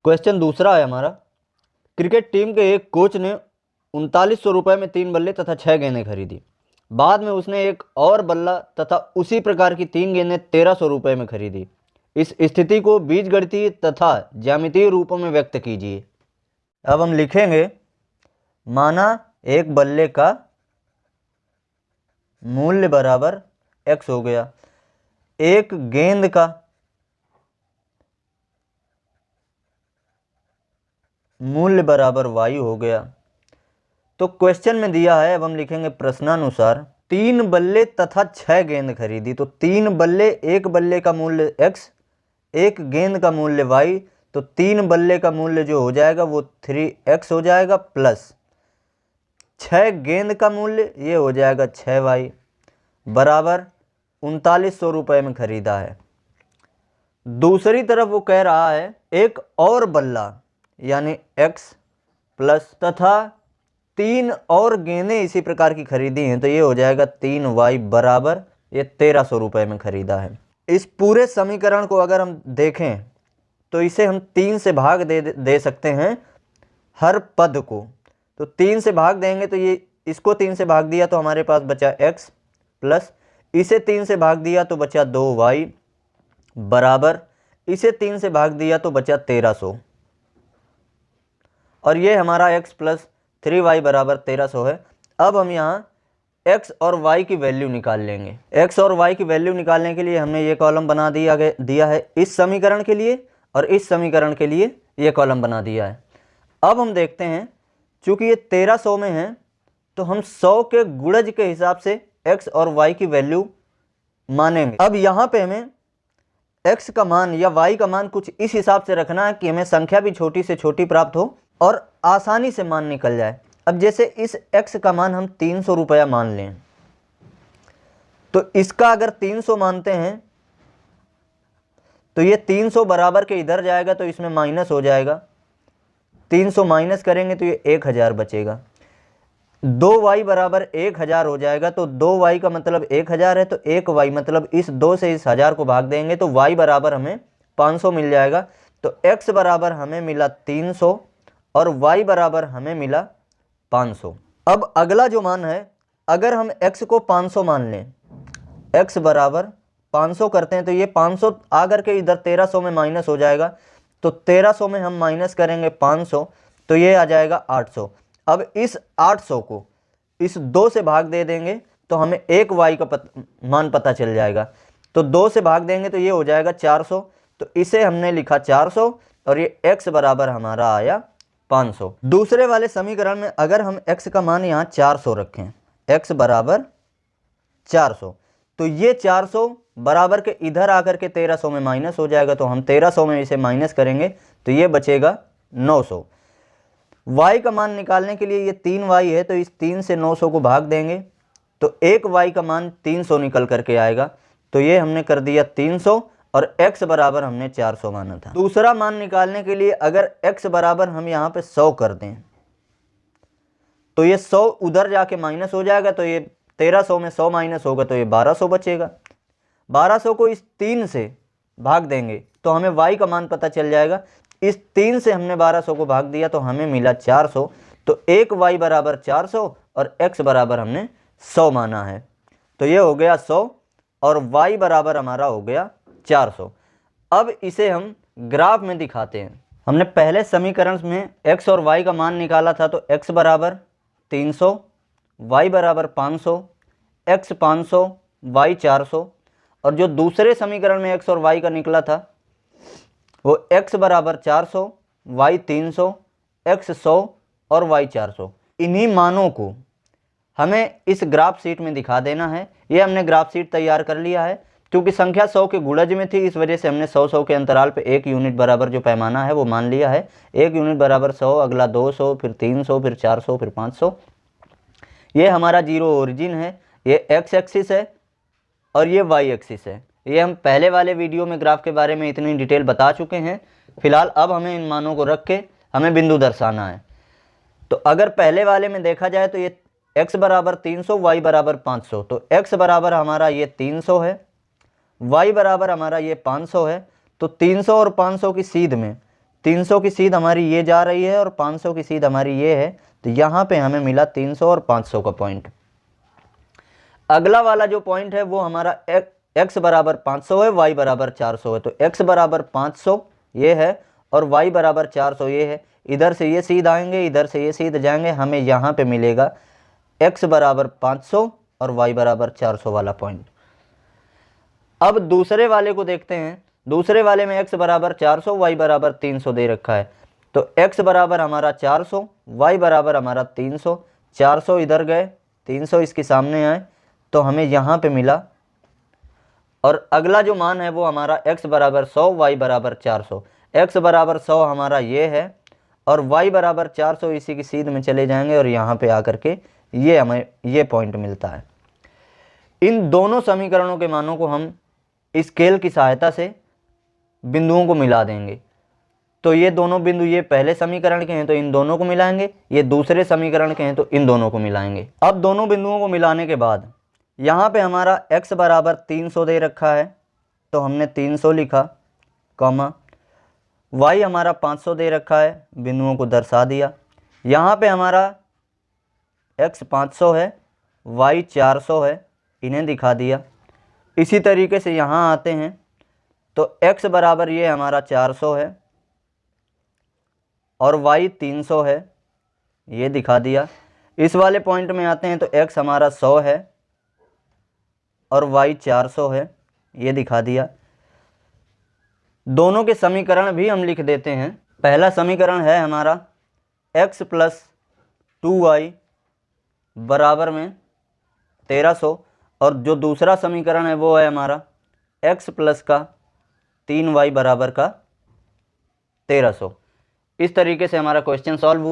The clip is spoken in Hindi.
क्वेश्चन दूसरा है हमारा, क्रिकेट टीम के एक कोच ने 3900 रुपये में 3 बल्ले तथा 6 गेंदें खरीदी। बाद में उसने एक और बल्ला तथा उसी प्रकार की 3 गेंदें 1300 रुपये में खरीदी। इस स्थिति को बीजगणितीय तथा ज्यामितीय रूपों में व्यक्त कीजिए। अब हम लिखेंगे, माना एक बल्ले का मूल्य बराबर x हो गया, एक गेंद का मूल्य बराबर y हो गया। तो क्वेश्चन में दिया है, अब हम लिखेंगे प्रश्नानुसार 3 बल्ले तथा 6 गेंद खरीदी। तो 3 बल्ले, एक बल्ले का मूल्य x, एक गेंद का मूल्य y, तो 3 बल्ले का मूल्य जो हो जाएगा वो 3x हो जाएगा, प्लस 6 गेंद का मूल्य ये हो जाएगा 6y, बराबर 3900 रुपये में खरीदा है। दूसरी तरफ वो कह रहा है एक और बल्ला यानी x प्लस तथा 3 और गेंदें इसी प्रकार की खरीदी हैं, तो ये हो जाएगा 3y बराबर ये 1300 रुपये में खरीदा है। इस पूरे समीकरण को अगर हम देखें तो इसे हम 3 से भाग दे सकते हैं हर पद को। तो 3 से भाग देंगे तो ये इसको 3 से भाग दिया तो हमारे पास बचा x, प्लस इसे 3 से भाग दिया तो बचा 2y, बराबर इसे 3 से भाग दिया तो बचा 1300, और ये हमारा x प्लस 3y बराबर 1300 है। अब हम यहाँ x और y की वैल्यू निकाल लेंगे। x और y की वैल्यू निकालने के लिए हमने ये कॉलम बना दिया है इस समीकरण के लिए, और इस समीकरण के लिए ये कॉलम बना दिया है। अब हम देखते हैं, चूंकि ये 1300 में है तो हम 100 के गुणज के हिसाब से x और y की वैल्यू मानेंगे। अब यहाँ पे हमें x का मान या y का मान कुछ इस हिसाब से रखना है कि हमें संख्या भी छोटी से छोटी प्राप्त हो और आसानी से मान निकल जाए। अब जैसे इस x का मान हम 300 रुपया मान लें, तो इसका अगर 300 मानते हैं तो ये 300 बराबर के इधर जाएगा तो इसमें माइनस हो जाएगा, 300 माइनस करेंगे तो ये 1000 बचेगा। 2y बराबर 1000 हो जाएगा, तो 2y का मतलब 1000 है, तो 1y मतलब इस 2 से इस 1000 को भाग देंगे तो y बराबर हमें 500 मिल जाएगा। तो x बराबर हमें मिला 300 और y बराबर हमें मिला 500। अब अगला जो मान है, अगर हम x को 500 मान लें, x बराबर 500 करते हैं तो ये 500 आकर के इधर 1300 में माइनस हो जाएगा, तो 1300 में हम माइनस करेंगे 500 तो ये आ जाएगा 800। अब इस 800 को इस 2 से भाग दे देंगे तो हमें 1y का मान पता चल जाएगा, तो 2 से भाग देंगे तो ये हो जाएगा 400, तो इसे हमने लिखा 400 और ये x बराबर हमारा आया 500। दूसरे वाले समीकरण में अगर हम x का मान यहाँ 400 रखें, x बराबर 400, तो ये 400 बराबर के इधर आकर के 1300 में माइनस हो जाएगा, तो हम 1300 में इसे माइनस करेंगे तो ये बचेगा 900। y का मान निकालने के लिए ये 3y है, तो इस 3 से 900 को भाग देंगे तो 1y का मान 300 निकल करके आएगा, तो ये हमने कर दिया 300 और x बराबर हमने 400 माना था। दूसरा मान निकालने के लिए अगर x बराबर हम यहाँ पे 100 कर दें तो ये 100 उधर जाके माइनस हो जाएगा, तो ये 1300 में 100 माइनस होगा तो ये 1200 बचेगा। 1200 को इस 3 से भाग देंगे तो हमें y का मान पता चल जाएगा। इस 3 से हमने 1200 को भाग दिया तो हमें मिला 400, तो 1y बराबर 400 और x बराबर हमने 100 माना है, तो ये हो गया 100 और y बराबर हमारा हो गया 400। अब इसे हम ग्राफ में दिखाते हैं। हमने पहले समीकरण में x और y का मान निकाला था, तो x बराबर 300, y बराबर 500, x 500, y 400, और जो दूसरे समीकरण में x और y का निकला था वो x बराबर 400, y 300, x 100 और y 400। इन्हीं मानों को हमें इस ग्राफ शीट में दिखा देना है। ये हमने ग्राफ शीट तैयार कर लिया है, क्योंकि संख्या 100 के गुणज में थी, इस वजह से हमने 100-100 के अंतराल पे 1 यूनिट बराबर जो पैमाना है वो मान लिया है। 1 यूनिट बराबर 100, अगला 200, फिर 300, फिर 400, फिर 500। ये हमारा जीरो ओरिजिन है, ये x एक्सिस है और ये y एक्सिस है। ये हम पहले वाले वीडियो में ग्राफ के बारे में इतनी डिटेल बता चुके हैं। फिलहाल अब हमें इन मानों को रख के हमें बिंदु दर्शाना है। तो अगर पहले वाले में देखा जाए तो ये x बराबर 300, y बराबर 500, तो x बराबर हमारा ये 300 है, y बराबर हमारा ये 500 है, तो 300 और 500 की सीध में 300 की सीध हमारी ये जा रही है और 500 की सीध हमारी ये है, तो यहाँ पे हमें मिला 300 और 500 का पॉइंट। अगला वाला जो पॉइंट है वो हमारा x बराबर 500 है, y बराबर 400 है। तो x बराबर 500 ये है और y बराबर 400 ये है। इधर से ये सीध आएंगे, इधर से ये सीध जाएंगे, हमें यहाँ पे मिलेगा x बराबर 500 और y बराबर 400 वाला पॉइंट। अब दूसरे वाले को देखते हैं। दूसरे वाले में x बराबर 400, y बराबर 300 दे रखा है। तो x बराबर हमारा 400, y बराबर हमारा 300। 400 इधर गए, 300 इसके सामने आए, तो हमें यहाँ पे मिला। और अगला जो मान है वो हमारा x बराबर 100, y बराबर 400। x बराबर 100 हमारा ये है और y बराबर 400 इसी की सीध में चले जाएंगे और यहाँ पे आकर के ये हमें ये पॉइंट मिलता है। इन दोनों समीकरणों के मानों को हम स्केल की सहायता से बिंदुओं को मिला देंगे। तो ये दोनों बिंदु ये पहले समीकरण के हैं तो इन दोनों को मिलाएंगे, ये दूसरे समीकरण के हैं तो इन दोनों को मिलाएंगे। अब दोनों बिंदुओं को मिलाने के बाद यहाँ पे हमारा x बराबर 300 दे रखा है तो हमने 300 लिखा, कॉमा y हमारा 500 दे रखा है, बिंदुओं को दर्शा दिया। यहाँ पे हमारा x 500 है, y 400 है, इन्हें दिखा दिया। इसी तरीके से यहाँ आते हैं तो x बराबर ये हमारा 400 है और y 300 है, ये दिखा दिया। इस वाले पॉइंट में आते हैं तो x हमारा 100 है और y 400 है, ये दिखा दिया। दोनों के समीकरण भी हम लिख देते हैं। पहला समीकरण है हमारा x प्लस 2y बराबर में 1300 और जो दूसरा समीकरण है वो है हमारा x प्लस का 3y बराबर का 1300। इस तरीके से हमारा क्वेश्चन सॉल्व हुआ।